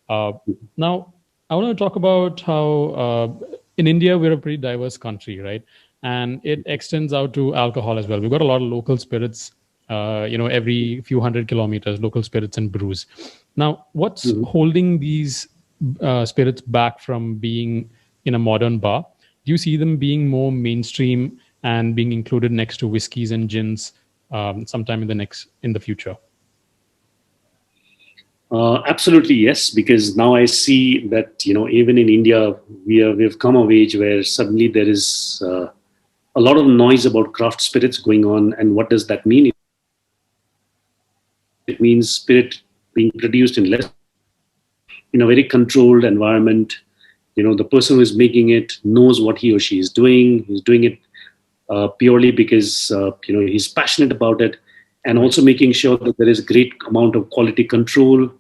Uh, Now, I want to talk about how in India we're a pretty diverse country, right? And it extends out to alcohol as well. We've got a lot of local spirits. Every few hundred kilometers, local spirits and brews. Now, what's Mhm. holding these spirits back from being in a modern bar? Do you see them being more mainstream and being included next to whiskeys and gins sometime in the future? Absolutely, yes, because now I see that, even in India, we've come of age where suddenly there is a lot of noise about craft spirits going on. And what does that mean? It means spirit being produced in a very controlled environment. The person who is making it knows what he or she is doing. He's doing it purely because he's passionate about it, and Right. also making sure that there is a great amount of quality control.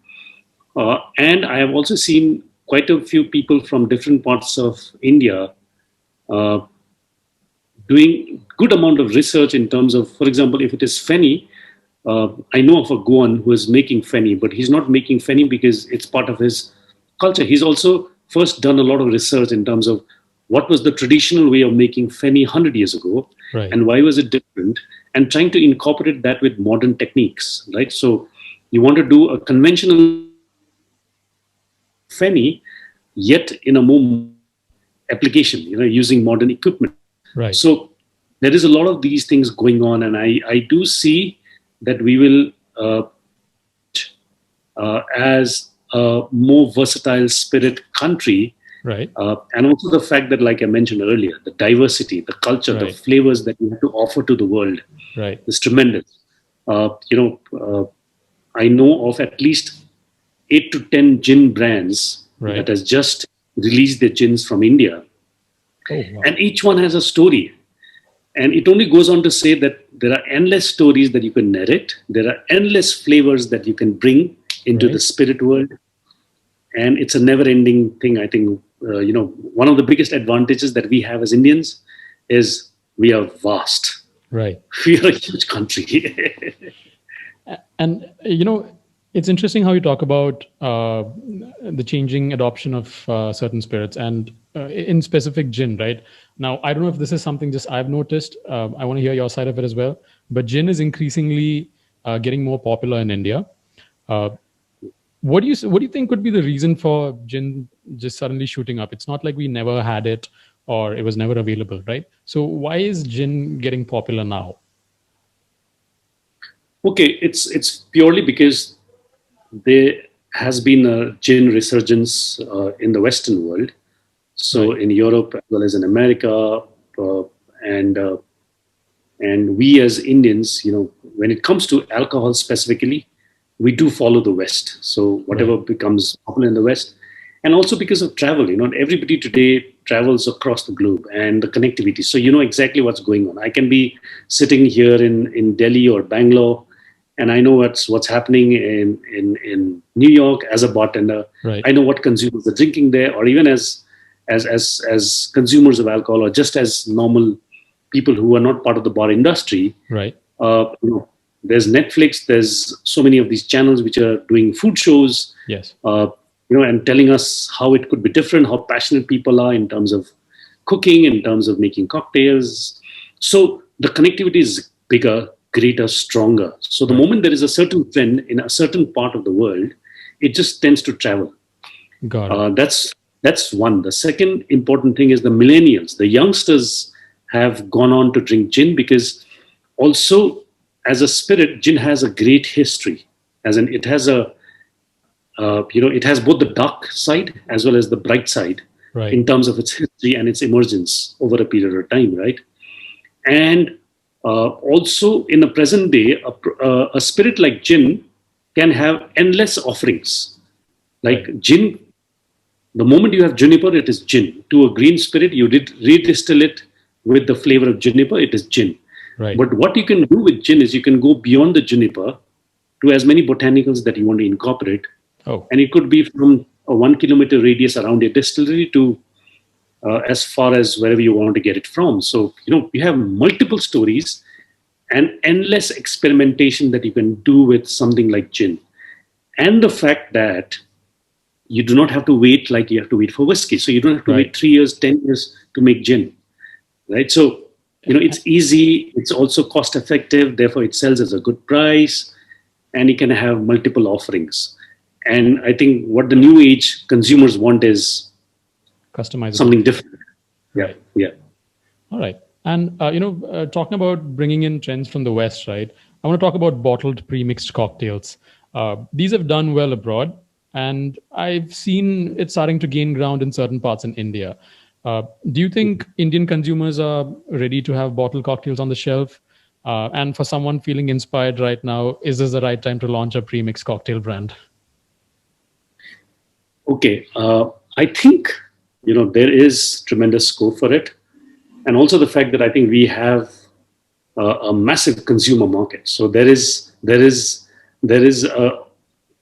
And I have also seen quite a few people from different parts of India uh, doing good amount of research in terms of, for example, if it is Feni. I know of a Goan who is making Feni, but he's not making Feni because it's part of his culture. He's also first done a lot of research in terms of what was the traditional way of making Feni 100 years ago, Right. and why was it different, and trying to incorporate that with modern techniques, right? So you want to do a conventional Feni, yet in a more application, using modern equipment. Right. So there is a lot of these things going on, and I do see that we will, as a more versatile spirit country, Right. and also the fact that, like I mentioned earlier, the diversity, the culture, the Right. flavors that we have to offer to the world Right. is tremendous. Uh, you know, I know of at least 8 to 10 gin brands that Right. has just released their gins from India, Oh, wow. and each one has a story. And it only goes on to say that there are endless stories that you can narrate. There are endless flavors that you can bring into the Right. spirit world, and it's a never-ending thing. I think one of the biggest advantages that we have as Indians is we are vast. Right. We are a huge country. And it's interesting how you talk about the changing adoption of certain spirits, and in specific gin. Right now, I don't know if this is something just I've noticed. I want to hear your side of it as well. But gin is increasingly getting more popular in India. Uh, what do you think could be the reason for gin just suddenly shooting up? It's not like we never had it or it was never available, right? So why is gin getting popular now? Okay, it's purely because there has been a gin resurgence in the Western world. So Right. in Europe as well as in America, uh, and uh, and we as Indians, when it comes to alcohol specifically, we do follow the West. So Right. whatever becomes popular in the West, and also because of travel, everybody today travels across the globe and the connectivity. So you know exactly what's going on. I can be sitting here in Delhi or Bangalore, and I know what's happening in New York as a bartender. Right. I know what consumers are drinking there, or even as consumers of alcohol, or just as normal people who are not part of the bar industry. Right. uh, you know, there's Netflix. There's so many of these channels which are doing food shows, Yes. uh, and telling us how it could be different, how passionate people are in terms of cooking, in terms of making cocktails. So the connectivity is bigger, greater, stronger. So the Right. moment there is a certain trend in a certain part of the world, it just tends to travel. Got it. That's one. The second important thing is the millennials, the youngsters have gone on to drink gin because also as a spirit, gin has a great history. As in, it has it has both the dark side as well as the bright side Right. in terms of its history and its emergence over a period of time, right? And also in the present day, a spirit like gin can have endless offerings. Right. Like gin, the moment you have juniper, it is gin. To a green spirit, you did redistill it with the flavor of juniper, it is gin. Right. But what you can do with gin is you can go beyond the juniper to as many botanicals that you want to incorporate. Oh. And it could be from a 1 kilometer radius around a distillery to as far as wherever you want to get it from. So, you have multiple stories and endless experimentation that you can do with something like gin. And the fact that you do not have to wait like you have to wait for whiskey. So you don't have to Right. wait 3 years, 10 years to make gin, right? So it's easy. It's also cost effective. Therefore, it sells as a good price, and you can have multiple offerings. And I think what the new age consumers want is something Customizability. different. Yeah, Right. yeah. All right. And talking about bringing in trends from the West, right? I want to talk about bottled pre-mixed cocktails. These have done well abroad, and I've seen it starting to gain ground in certain parts in India. Do you think Indian consumers are ready to have bottled cocktails on the shelf? And for someone feeling inspired right now, is this the right time to launch a pre-mixed cocktail brand? Okay. I think there is tremendous scope for it, and also the fact that I think we have a massive consumer market. So there is a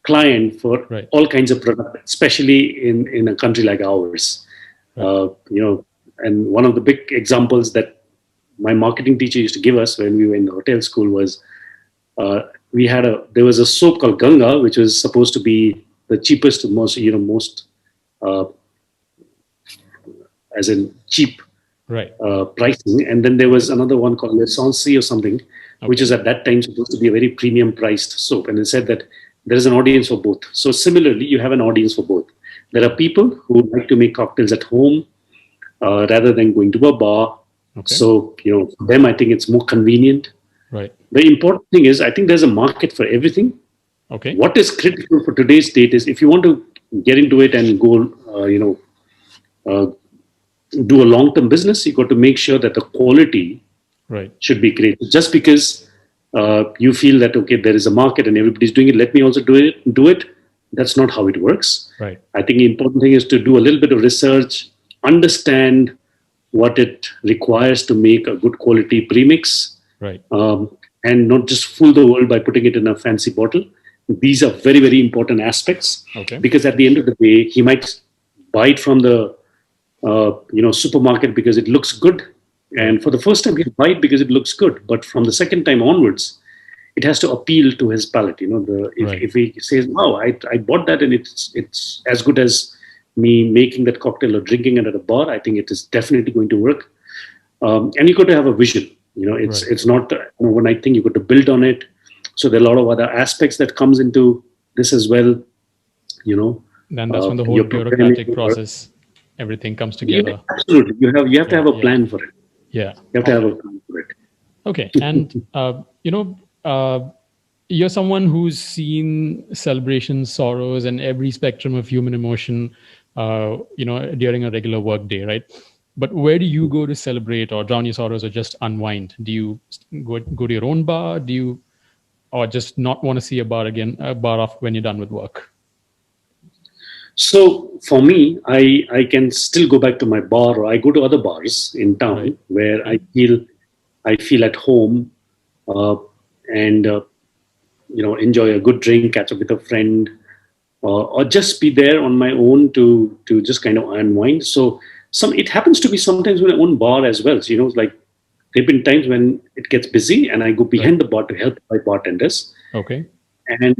client for Right. all kinds of products, especially in a country like ours. Right. And one of the big examples that my marketing teacher used to give us when we were in the hotel school was there was a soap called Ganga, which was supposed to be the cheapest, most uh, as in cheap Right. pricing. And then there was another one called L'Essence or something, which Okay. is at that time supposed to be a very premium priced soap. And it said that there is an audience for both. So similarly, you have an audience for both. There are people who like to make cocktails at home rather than going to a bar. Okay. So, for them, I think it's more convenient. Right. The important thing is, I think there's a market for everything. Okay. What is critical for today's state is if you want to get into it and go, uh, do a long term business, you got to make sure that the quality Right. should be great. Just because you feel that okay, there is a market and everybody's doing it, let me also do it. Do it. That's not how it works. Right. I think the important thing is to do a little bit of research, understand what it requires to make a good quality premix, Right. and not just fool the world by putting it in a fancy bottle. These are very, very important aspects Okay. because at the end of the day, he might buy it from the supermarket because it looks good, Right. and for the first time he'll buy it because it looks good. But from the second time onwards, it has to appeal to his palate. Right. If he says, "Wow, I bought that and it's as good as me making that cocktail or drinking it at a bar," I think it is definitely going to work. And you got to have a vision. Right. It's not when I think you got to build on it. So there are a lot of other aspects that comes into this as well. You know, Then that's when the whole you're preparing. bureaucratic process, everything comes Yeah, together. absolutely. You have to Yeah. have a Yeah. plan for it. Yeah. You have to All have right. a plan for it. Okay. And, you're someone who's seen celebrations, sorrows, and every spectrum of human emotion, during a regular work day, right? But where do you go to celebrate or drown your sorrows or just unwind? Do you go to your own bar? Do you, or just not want to see a bar off when you're done with work? So for me, I can still go back to my bar, or I go to other bars in Right. town where Okay. I feel at home, uh, and enjoy a good drink, catch up with a friend, or just be there on my own to just kind of unwind. So it happens to be sometimes my own bar as well. So like there've been times when it gets busy and I go Right. behind the bar to help my bartenders. Okay. And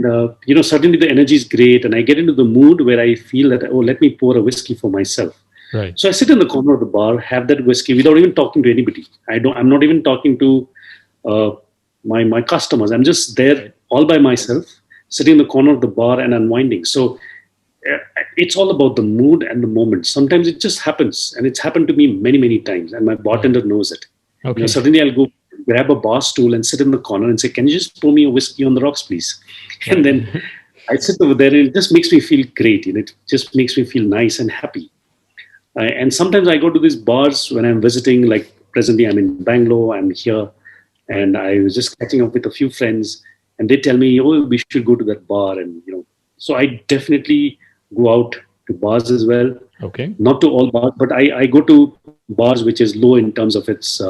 suddenly the energy is great, and I get into the mood where I feel that, oh, let me pour a whiskey for myself. Right. So I sit in the corner of the bar, have that whiskey without even talking to anybody. I'm not even talking to uh, my customers. I'm just there Right. all by myself, sitting in the corner of the bar and unwinding. So uh, it's all about the mood and the moment. Sometimes it just happens, and it's happened to me many, many times, and my Right. bartender knows it. Okay. Suddenly I'll go grab a bar stool and sit in the corner and say, "Can you just pour me a whiskey on the rocks, please?" And Right. then I sit over there, and it just makes me feel great. It just makes me feel nice and happy. And sometimes I go to these bars when I'm visiting. Like presently, I'm in Bangalore. I'm here, Right. and I was just catching up with a few friends, and they tell me, "Oh, we should go to that bar." And so I definitely go out to bars as well. Okay. Not to all bars, but I go to bars which is low in terms of its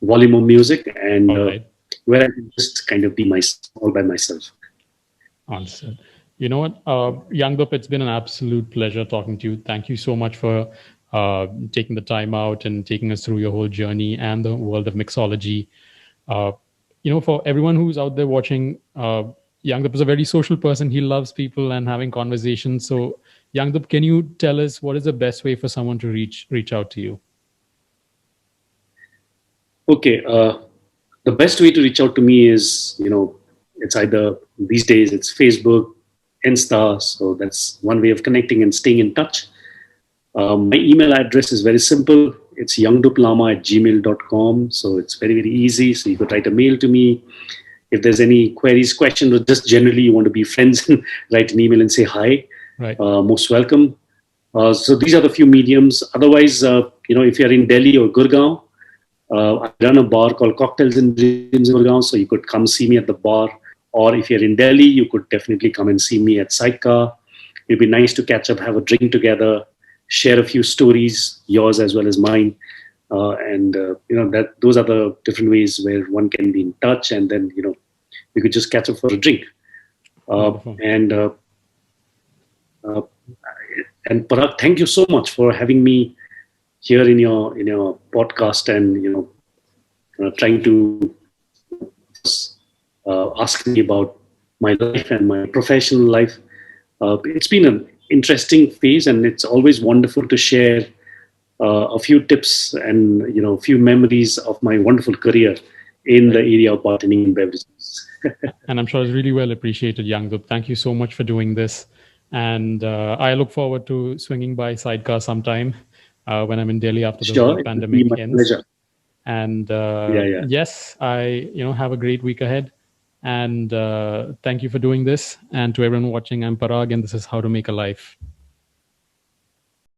volume of music, and All right. where I can just kind of be all by myself. Understood. You know what, Yangdup, it's been an absolute pleasure talking to you. Thank you so much for taking the time out and taking us through your whole journey and the world of mixology. Uh, for everyone who's out there watching, Yangdup is a very social person. He loves people and having conversations. So, Yangdup, can you tell us what is the best way for someone to reach out to you? Okay, the best way to reach out to me is, it's either these days it's Facebook, Insta. So that's one way of connecting and staying in touch. My email address is very simple. It's yangduplama@gmail.com. So it's very, very easy. So you could write a mail to me. If there's any queries, questions, or just generally you want to be friends, write an email and say hi. Right. Most welcome. So these are the few mediums. Otherwise, if you're in Delhi or Gurgaon, I run a bar called Cocktails and Dreams in Gurgaon, so you could come see me at the bar. Or if you're in Delhi, you could definitely come and see me at Sidecar. It'd be nice to catch up, have a drink together, share a few stories, yours as well as mine. That those are the different ways where one can be in touch, and then we could just catch up for a drink. Wonderful. And Parag, thank you so much for having me here in your podcast, and trying to ask me about my life and my professional life. It's been an interesting phase, and it's always wonderful to share a few tips and a few memories of my wonderful career in the area of bartending and beverages. And I'm sure it's really well appreciated, Yangdup. Thank you so much for doing this. And I look forward to swinging by Sidecar sometime when I'm in Delhi after the Sure, whole it would pandemic be my ends. pleasure. And Yeah. yes, I have a great week ahead. And thank you for doing this. And to everyone watching, I'm Parag, and this is How to Make a Life.